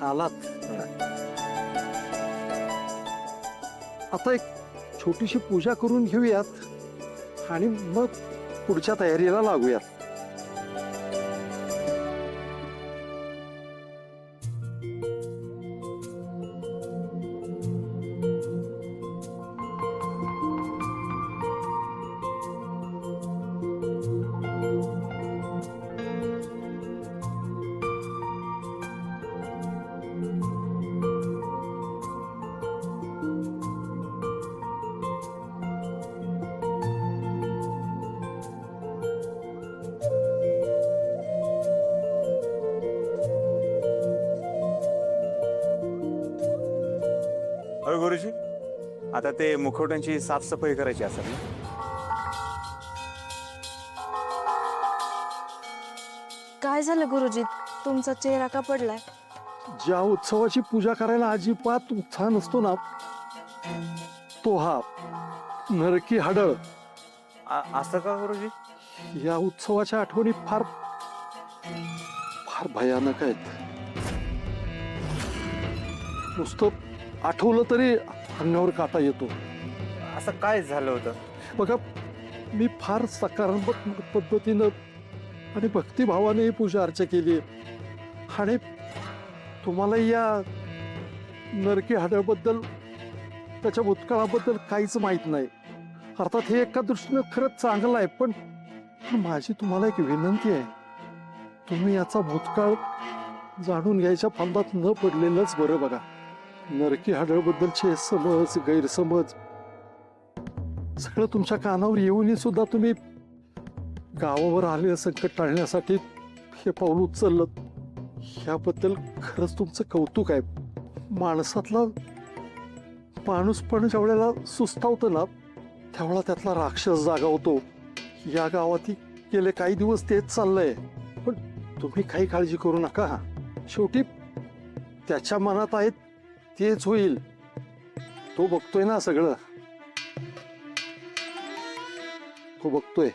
आलात. आता एक छोटीशी पूजा करून घेऊयात आणि मग पुढच्या तयारीला लागूयात. अरे गुरुजी, आता ते मुखवट्यांची साफसफाई करायची असेल ना? काय झालं गुरुजी, तुमचा चेहरा का पडलाय? ज्या उत्सवाची पूजा करायला अजिबात उत्साह नसतो ना, तो हा नरकी हाडळ. असं का गुरुजी? या उत्सवाच्या आठवणी फार फार भयानक आहेत. नुसतं आठवलं तरी अंगावर काटा येतो. असं काय झालं होतं? बघा, मी फार सकारात्मक पद्धतीनं आणि भक्तिभावाने ही पूजा अर्चा केली आणि तुम्हाला या नरकी हाडळबद्दल, त्याच्या भूतकाळाबद्दल काहीच माहीत नाही. अर्थात हे एका दृष्टीनं खरंच चांगलं आहे, पण माझी तुम्हाला एक विनंती आहे. तुम्ही याचा भूतकाळ जाणून घ्यायच्या फंदात न पडलेलंच बरं. बघा, नरकी हाडळबद्दलचे समज, गैरसमज सगळं तुमच्या कानावर येऊनही सुद्धा तुम्ही गावावर आलेलं संकट टाळण्यासाठी हे पाऊल उचललं, याबद्दल खरंच तुमचं कौतुक आहे. माणसातला माणूसपण ज्या वेळेला सुस्तावतं ना, त्यावेळेला त्यातला राक्षस जागा होतो. या गावात गेले काही दिवस तेच चाललंय. पण तुम्ही काही काळजी करू नका. शेवटी त्याच्या मनात आहे तेच होईल. तो बघतोय ना सगळं, तो बघतोय.